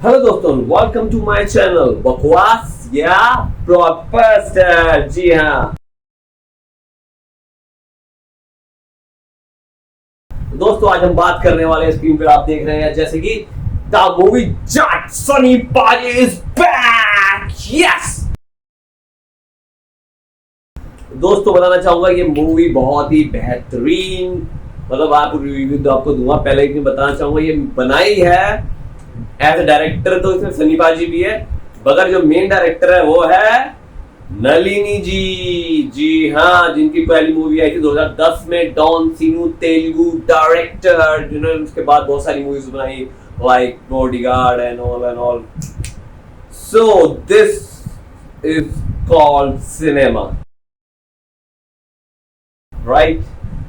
Hello दोस्तों, welcome to my channel बकवास या ब्लॉकबस्टर। जी हाँ दोस्तों, आज हम बात करने वाले हैं, स्क्रीन पर आप देख रहे हैं जैसे कि द मूवी जाट सनी पाजी इज बैक। यस दोस्तों, बताना चाहूंगा ये मूवी बहुत ही बेहतरीन, मतलब आप रिव्यू तो आपको दूंगा, पहले एक बताना चाहूंगा ये बनाई है एज ए डायरेक्टर तो इसमें सनी पाजी भी है, मगर जो मेन डायरेक्टर है वो है नलिनी जी। जी हाँ, जिनकी पहली मूवी आई थी 2010 में, डॉन सीनू, तेलुगु डायरेक्टर, जिन्होंने उसके बाद बहुत सारी मूवीज बनाई like bodyguard and all. So this is called cinema, right.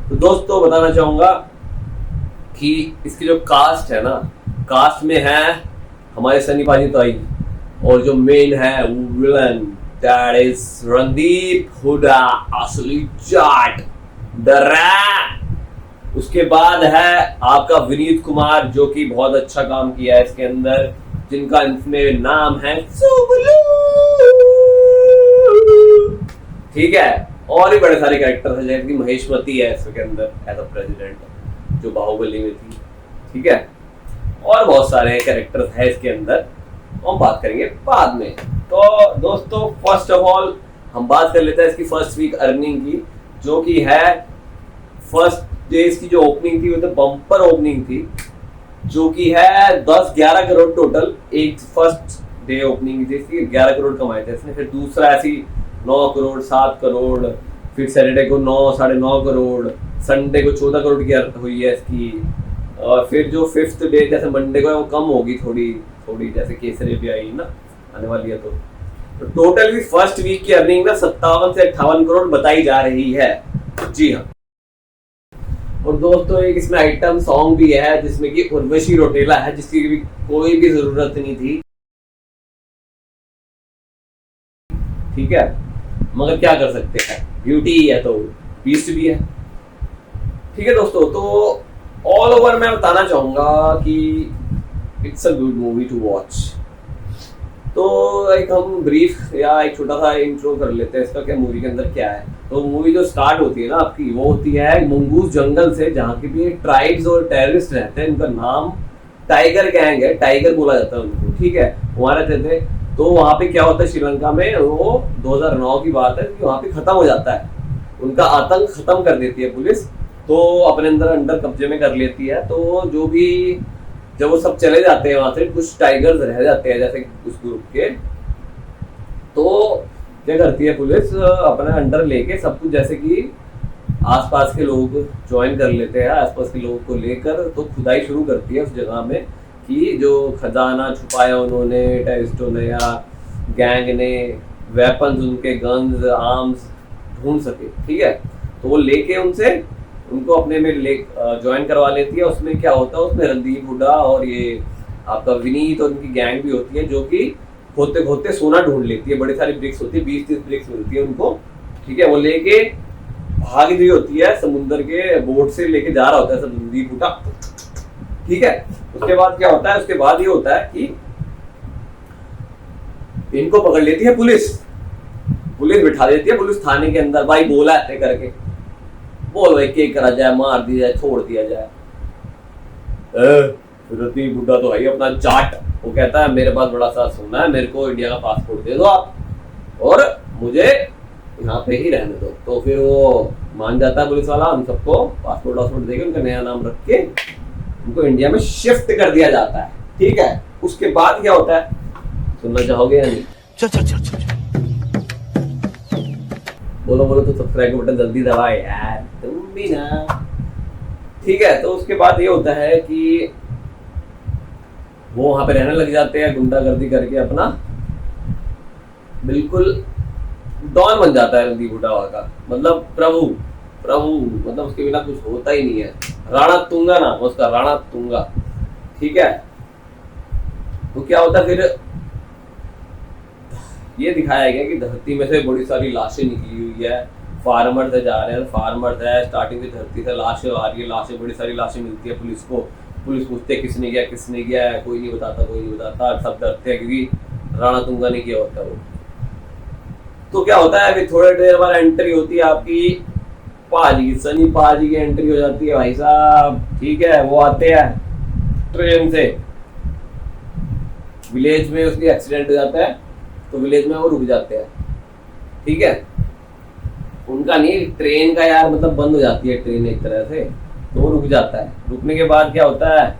तो दोस्तों बताना चाहूंगा कि इसकी जो कास्ट है ना, कास्ट में है हमारे सनी पाजी तो आई, और जो मेन है वो villain, that is Randeep Hooda, असली जाट डरा। उसके बाद है आपका विनीत कुमार, जो कि बहुत अच्छा काम किया है इसके अंदर, जिनका इसमें नाम है सुबलू, ठीक है। और भी बड़े सारे कैरेक्टर हैं, जैसे कि महेशमती है इसके अंदर एज अ प्रेसिडेंट, जो बाहुबली में थी, ठीक है। और बहुत सारे कैरेक्टर्स हैं इसके अंदर, हम बात करेंगे बाद में। तो दोस्तों, फर्स्ट ऑफ ऑल हम बात कर लेते हैं इसकी फर्स्ट वीक अर्निंग की, जो कि है फर्स्ट डे इसकी जो ओपनिंग थी वो तो बम्पर ओपनिंग थी, जो कि है 10-11 करोड़ टोटल। एक फर्स्ट डे ओपनिंग थी इसकी, 11 करोड़ कमाए थे इसने। फिर दूसरा ऐसी 9 करोड़, 7 करोड़, फिर सैटरडे को 9-9.5 करोड़, संडे को 14 करोड़ की हुई है इसकी। और फिर जो फिफ्थ डे जैसे मंडे को है वो कम होगी थोड़ी, जैसे केसरी भी आई ना आने वाली है, तो टोटल भी फर्स्ट वीक की अर्निंग ना 57 से 58 करोड़ बताई जा रही है। जी हाँ। और दोस्तों एक इसमें आइटम सॉन्ग भी है जिसमें कि उर्वशी रौटेला है, जिसकी भी कोई भी जरूरत नहीं थी, ठीक है, मगर क्या कर सकते हैं, ब्यूटी है तो बीस्ट भी है, ठीक है दोस्तों। तो ऑल ओवर मैं बताना चाहूंगा कि it's a good movie two watch. तो एक हम ब्रीफ या एक छोटा सा इंट्रो कर लेते हैं इसका, क्या मूवी के अंदर क्या है। तो मूवी जो स्टार्ट होती है ना आपकी, वो होती है मंगूस जंगल से, जहाँ की भी ट्राइब्स और टेररिस्ट रहते हैं। उनका नाम टाइगर गैंग है, टाइगर बोला जाता है उनको, ठीक है, वहां रहते थे। तो वहां पे क्या होता है श्रीलंका में, वो 2009 की बात है कि वहां पे खत्म हो जाता है, उनका आतंक खत्म कर देती है पुलिस, तो अपने अंदर कब्जे में कर लेती है। तो जो भी जब वो सब चले जाते हैं वहां से, कुछ टाइगर्स रह जाते हैं जैसे उस ग्रुप के, तो क्या करती है पुलिस, अपने अंडर लेके सब कुछ, जैसे कि आसपास के लोग ज्वाइन कर लेते हैं, आसपास के लोगों को लेकर तो खुदाई शुरू करती है उस जगह में, कि जो खजाना छुपाया उन्होंने टेररिस्टों ने या गैंग ने, वेपन्स उनके, गन्स, आर्म्स ढूंढ सके, ठीक है। तो वो लेके उनको अपने में ज्वाइन करवा लेती है। उसमें क्या होता है, उसमें रणदीप हुड्डा और ये आपका विनीत और उनकी गैंग भी होती है, जो कि खोदते खोदते सोना ढूंढ लेती है। बड़ी सारी ब्रिक्स होती है, 20-30 ब्रिक्स मिलती है उनको, ठीक है। वो लेके भाग रही होती है, समुद्र के बोट से लेके जा रहा होता है रणदीप हुड्डा, ठीक है। उसके बाद क्या होता है, उसके बाद ये होता है कि इनको पकड़ लेती है पुलिस बिठा देती है पुलिस थाने के अंदर। भाई बोला है करके, बोल भाई क्या करा जाए, मार दिया जाए, छोड़ दिया जाए। रणदीप बुड्ढा तो है अपना जाट, वो कहता है मेरे पास बड़ा सा सोना है, मेरे को इंडिया का पासपोर्ट दे दो आप, और मुझे यहाँ पे ही रहने दो। तो फिर वो मान जाता है पुलिस वाला, हम सबको पासपोर्ट देके उनका नया नाम रख के उनको इंडिया में शिफ्ट कर दिया जाता है, ठीक है। उसके बाद क्या होता है सुनना चाहोगे या नहीं? चल बोलो तो सब्सक्राइब का बटन जल्दी दबाए यार, तुम भी ना, ठीक है। तो उसके बाद ये होता है कि वो वहां पे रहने लग जाते हैं, गुंडागर्दी करके अपना बिल्कुल डॉन बन जाता है रणदीप हुड्डा का, मतलब प्रभु, मतलब उसके बिना कुछ होता ही नहीं है। राणा तुंगा नाम उसका, राणा तुंगा, ठीक है। तो क्या होता है फिर, ये दिखाया गया कि धरती में से बड़ी सारी लाशें निकली हुई है, फार्मर से जा रहे हैं, फार्मर है, स्टार्टिंग में धरती से लाशें आ रही है, बड़ी सारी लाशें मिलती है पुलिस को। पुलिस पूछते है किसने किया किसने किया, कोई नहीं बताता कोई नहीं बताता, सब डरते हैं क्योंकि राणा तुंगा ने किया होता है वो। तो क्या होता है, अभी थोड़े देर बाद एंट्री होती है आपकी पाजी, सनी पाजी की एंट्री हो जाती है भाई साहब। ठीक है, वो आते हैं ट्रेन से, विलेज में उसकी एक्सीडेंट हो जाता है तो विलेज में वो रुक जाते हैं। ठीक है, उनका नहीं, ट्रेन का यार मतलब बंद हो जाती है ट्रेन एक तरह से, तो वो रुक जाता है। रुकने के बाद क्या होता है,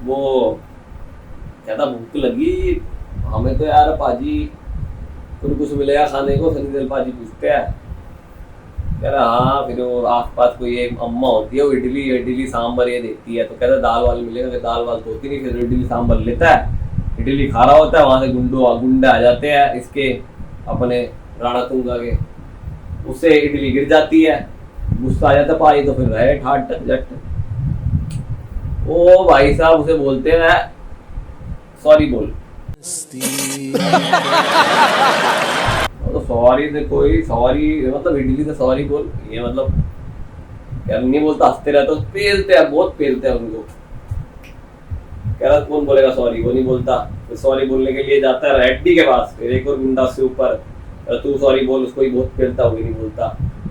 वो कहता भूख लगी हमें तो यार पाजी, कुछ मिलेगा खाने को? सनी देओल पाजी पूछते हैं, कह रहा हाँ। फिर वो आसपास कोई एक अम्मा होती है, वो इडली सांभर ये देती है, तो कहता है दाल वाल मिलेगा? दाल वाल तो होती नहीं। फिर इडली सांभर लेता है, इडली खा रहा होता है, वहां से गुंडे आ जाते हैं इसके अपने राणा तुंगा के, उससे इडली गिर जाती है, गुस्सा आ जाता पाई, तो फिर रहे ठाट जट। ओ भाई साहब उसे बोलते हैं सॉरी बोल। तो सॉरी से कोई सॉरी मतलब इडली से सॉरी बोल, ये मतलब यार नहीं बोलता, हंसते रहते, पेलते हैं, बहुत पेलते हैं उनको। कह रहा कौन बोलेगा सॉरी, वो नहीं बोलता। फिर सॉरी बोलने के लिए जाता है रेड्डी के पास, फिर एक और गुंडा उससे ऊपर, तू सॉरी बोल, उसको ही बहुत पेलता, वो भी नहीं बोलता।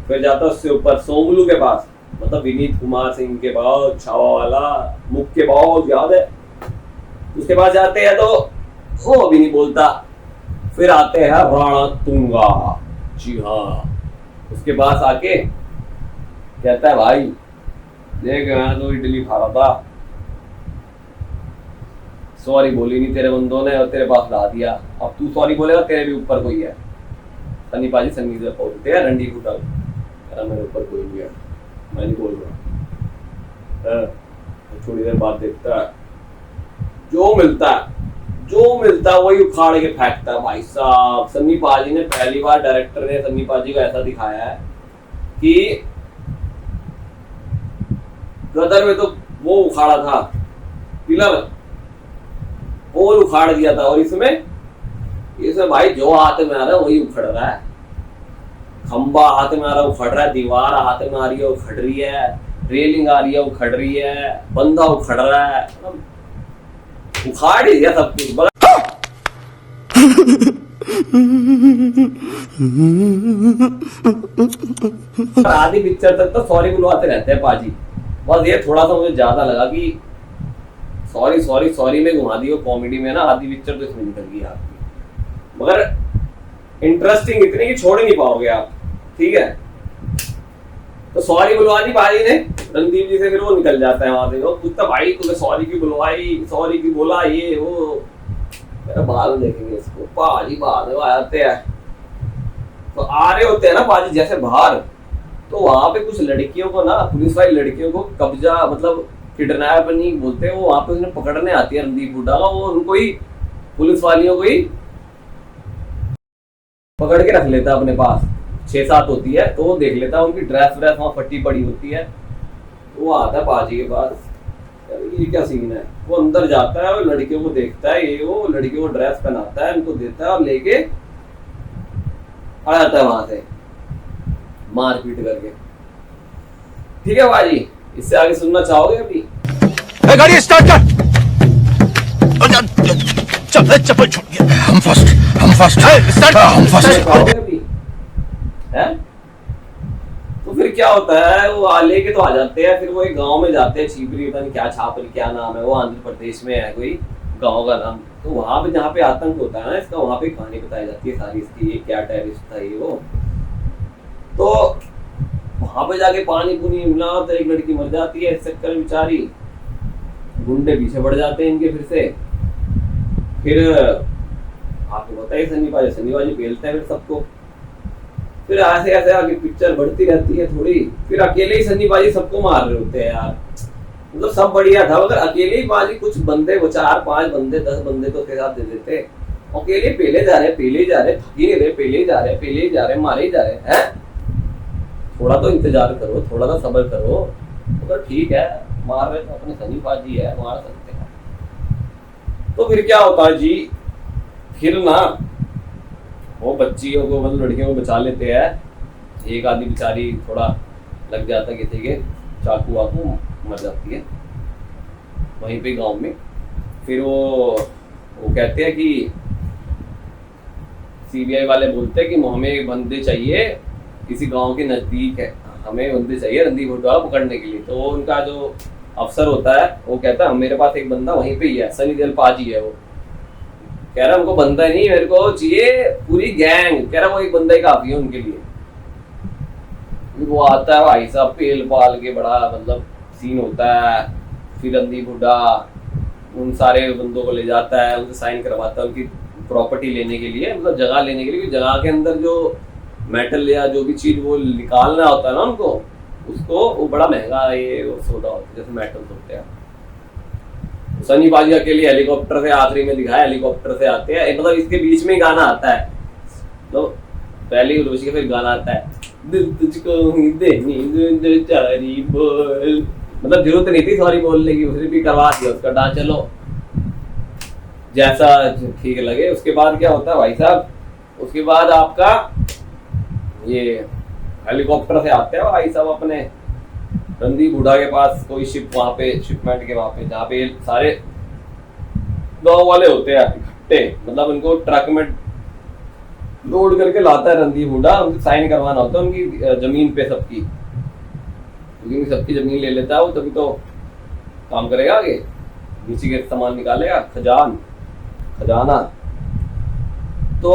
फिर जाता है उससे ऊपर सोमलू के पास, मतलब विनीत कुमार सिंह के पास, छावा वाला मुख के बहुत याद है, उसके पास जाते हैं तो वो भी नहीं बोलता। फिर आते हैं राणा तुंगा, जी हाँ, उसके पास आके कहता है भाई देख मैं तो इडली खा रहा था, सॉरी बोली नहीं तेरे बंदों ने और तेरे पास ला दिया, अब तू सॉरी बोलेगा तेरे भी ऊपर कोई है। सनी पाजी सन्नी से बोलते हैं रंडी फुटा, मेरे ऊपर कोई नहीं है, मैं नहीं बोल रहा। थोड़ी देर बाद देखता है जो मिलता है वही उखाड़ के फेंकता है भाई साहब। सन्नी पाजी ने पहली बार, डायरेक्टर ने सन्नी पाजी को ऐसा दिखाया है कि गदर में तो वो उखाड़ा था पिलर, पोल उखाड़ दिया था, और इसमें भाई जो हाथ में आ रहा है वही उखड़ रहा है। खंबा हाथ में आ रहा है उखड़ रहा है, दीवार हाथ में आ रही है उखड़ रही है, रेलिंग आ रही है उखड़ रही है, बंदा उखड़ रहा है, उखाड़ ही दिया सब कुछ। आधी पिक्चर तक तो सॉरी बुलवाते रहते हैं पाजी, बस ये थोड़ा सा मुझे ज्यादा लगा कि सॉरी सॉरी सॉरी में घुमा दी, कॉमेडी में ना आधी पिक्चर तो इसमें निकल गई आपकी, मगर इंटरेस्टिंग इतनी कि छोड़ नहीं पाओगे आप। ठीक है, तो सॉरी बुलवा दी भाई ने रणदीप जी से, फिर वो निकल जाता है वहां से, वो पूछता भाई तुम्हें सॉरी की बुलवाई, सॉरी की बोला, ये वो बाद में देखेंगे इसको। पाजी बाद में आते हैं तो आ रहे होते हैं ना पाजी जैसे बाहर, तो वहां पे कुछ लड़कियों को ना, पुलिस वाली लड़कियों को कब्जा मतलब किडनैप नहीं बोलते, वो वहां पे उन्हें पकड़ने आती है रणदीप हुड्डा, वो उनको ही पुलिस वालियों को ही पकड़ के रख लेता है अपने पास, 6-7 होती है, तो वो देख लेता है उनकी ड्रेस व्रेस वहां फटी पड़ी होती है, तो वो आता है पाजी के पास, ये क्या सीन है। वो अंदर जाता है और लड़कियों को देखता है, ये वो लड़कियों को ड्रेस पहनाता है, उनको देता है और लेके आ जाता है वहां से मारपीट करके। ठीक है बाजी, इससे आगे सुनना चाहोगे अभी? गाड़ी स्टार्ट कर, चल चप्पल छूट गया, हम फर्स्ट चाहोगे अभी है? तो फिर क्या होता है, वो लेके तो आ जाते हैं, फिर वो एक गांव में जाते हैं, छिपरी पता नहीं क्या, छापरी क्या नाम है, वो आंध्र प्रदेश में है कोई गांव का नाम, तो वहां पे जहाँ पे आतंक होता है ना इसका, वहां पे कहानी बताई जाती है सारी इसकी, ये क्या टेररिस्ट था ये वो। तो वहां पे जाके पानी पुनी मिला तो एक लड़की मर जाती है इस चक्कर में बेचारी, गुंडे पीछे बढ़ जाते हैं इनके, फिर आपको बताइए सन्नीबाजी पेलते हैं फिर सबको, फिर ऐसे ऐसे आगे पिक्चर बढ़ती रहती है थोड़ी, फिर अकेले ही सन्नीबाजी सबको मार रहे होते हैं यार, मतलब सब बढ़िया था, मगर अकेले ही बाजी कुछ बंदे, वो 4-5 बंदे 10 बंदे तो उसके साथ दे देते, अकेले पेले जा रहे, थकी नहीं रहे, पेले ही जा रहे, मारे ही जा रहे हैं। थोड़ा तो इंतजार करो, थोड़ा तो सब्र करो, मगर ठीक है मार रहे तो अपने सन्नीबाजी है, मार सकते हैं। तो फिर क्या होता है जी, फिर ना वो बच्चियों को मतलब लड़कियों को बचा लेते हैं, एक आदमी बेचारी थोड़ा लग जाता किसी के चाकू वाकू, मर जाती है। वहीं पे गांव में। फिर वो कहते हैं कि सीबीआई वाले बोलते हैं कि हमें बंदे चाहिए, किसी गांव के नजदीक है, हमें बंदे चाहिए रणदीप हुड्डा पकड़ने के लिए। तो उनका जो अफसर होता है वो कहता है मेरे पास एक बंदा वहीं पे ही है, सनी देओल पाजी है। वो कह रहा हमको बंदा नहीं, मेरे को चाहिए पूरी गैंग। कह रहा वो एक बंदा ही काफी है उनके लिए। वो आता है भाई साहब पेल पाल के, बड़ा मतलब सीन होता है। फिर रणदीप हुड्डा उन सारे बंदों को ले जाता है, उनसे साइन करवाता है उनकी प्रॉपर्टी लेने के लिए, मतलब जगह लेने के लिए। जगह के अंदर जो मेटल या जो भी चीज वो निकालना होता है ना उनको, उसको वो बड़ा महंगा ये सौदा होता है, जैसे मेटल्स होते हैं। सनी पाजी अकेले हेलीकॉप्टर से, आखिरी में दिखाया हेलीकॉप्टर से आते हैं, मतलब इसके बीच में गाना आता है, तो पहले उर्वशी का फिर गाना आता है दिल तुझको ही देनी जो चारी बोल, मतलब जरूरत नहीं थी सॉरी बोलने की, उसने भी करवा दिया उसका डांस। चलो जैसा ठीक लगे। उसके बाद क्या होता है भाई साहब, उसके बाद आपका ये हेलीकॉप्टर से आते हैं भाई साहब अपने रणदीप हुड्डा के पास, कोई शिप वहां पे, शिपमेंट के वहां पे, जहाँ पे सारे गाँव वाले होते हैं इकट्ठे, मतलब उनको ट्रक में लोड करके लाता है रणदीप हुड्डा। उनसे साइन करवाना होता है उनकी जमीन पे सबकी, क्योंकि सबकी जमीन ले लेता है वो, तभी तो काम करेगा आगे, नीचे के सामान निकालेगा, खजाना। तो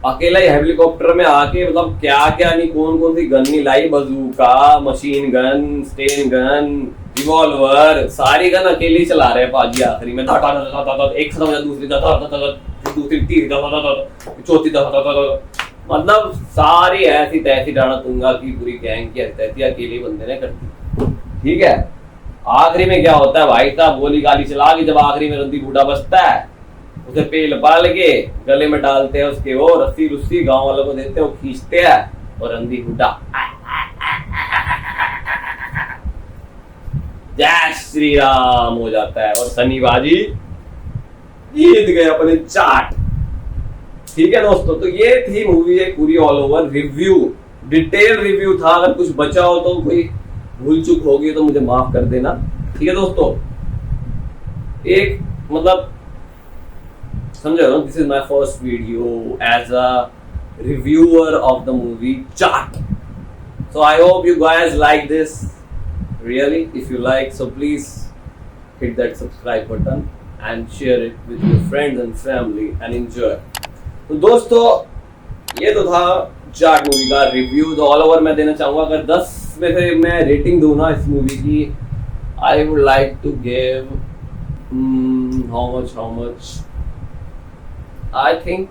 अकेला ही हेलीकॉप्टर में आके मतलब क्या क्या नहीं, कौन कौन सी गन नहीं लाई, bazooka, machine gun, sten gun, revolver, सारी गन अकेले ही चला रहे हैं पाजी। आखिरी में एक खत्म हो जाता, दूसरी दूसरी तीसरी चौथी दफा, मतलब सारी ऐसी तैसी डाना तुंगा की पूरी गैंग की हरकत अकेले बंदे ने कर दी। ठीक है, आखिरी में क्या होता है भाई साहब, गोली गाली चला के जब आखिरी में रणदीप हुड्डा बचता है, उसे पेल पाल के गले में डालते हैं उसके, वो रस्सी रुस्सी गांव वालों को देते हैं, वो खींचते हैं और रणदीप हुड्डा जय श्री राम हो जाता है और सनी बाजी जीत गए अपने चाट। ठीक है दोस्तों, तो ये थी मूवी एक पूरी all over review, detail review था। अगर कुछ बचा हो तो कोई भूल चूक होगी तो मुझे माफ कर देना। ठीक है दोस्तों, एक मतलब समझो ना, this is my first video as a reviewer of the movie Chaat, so I hope you guys like this really. If you like, so please hit that subscribe button and share it with your friends and family and enjoy. तो दोस्तों ये तो था चाट movie का review. तो all over मैं देना चाहूंगा, अगर 10 में से मैं रेटिंग दूं ना इस मूवी की, I would like to give how much I think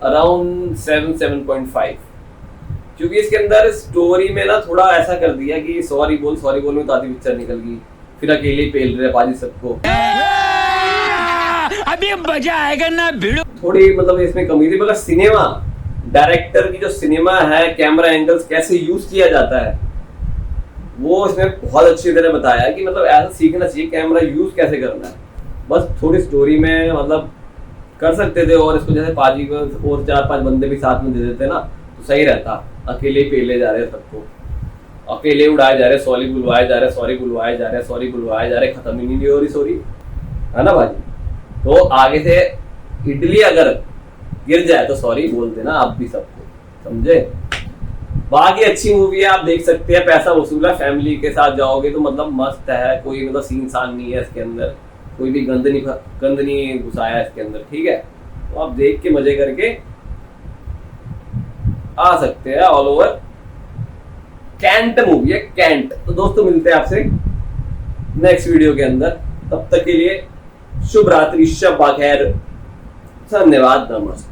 around 7.5, क्योंकि इसके अंदर स्टोरी में ना थोड़ा ऐसा कर दिया कि सॉरी बोल में तो आधी पिक्चर निकल गई, फिर अकेले पेल रहे पाजी सबको, अभी मजा आएगा ना भिड़ो। थोड़ी मतलब इसमें कमी थी। मगर सिनेमा डायरेक्टर की जो सिनेमा है, कैमरा एंगल्स कैसे यूज किया जाता है, वो इसमें बहुत अच्छी तरह बताया है कि मतलब ऐसा सीखना चाहिए कैमरा यूज कैसे करना है। बस थोड़ी स्टोरी में मतलब कर सकते थे, और इसको जैसे पाजी को और 4-5 बंदे भी साथ में दे देते ना तो सही रहता। अकेले ही पेले जा रहे सबको, अकेले उड़ाए जा रहे, सॉरी बुलवाए जा रहे, सॉरी बुलवाए जा रहे, सॉरी बुलवाए जा रहे, खत्म ही नहीं हो रही सॉरी, है ना भाजी। तो आगे से इडली अगर गिर जाए तो सॉरी बोल देना आप भी सबको, समझे। बाकी अच्छी मूवी है, आप देख सकते हैं, पैसा वसूल है, फैमिली के साथ जाओगे तो मतलब मस्त है, कोई मतलब सीन सान नहीं है इसके अंदर, कोई भी गंद नहीं घुसाया है इसके अंदर। ठीक है, तो आप देख के मजे करके आ सकते हैं। ऑल ओवर कैंट मूवी है, कैंट। तो दोस्तों मिलते हैं आपसे नेक्स्ट वीडियो के अंदर, तब तक के लिए शुभ रात्रि, शब बखैर, धन्यवाद, नमस्ते।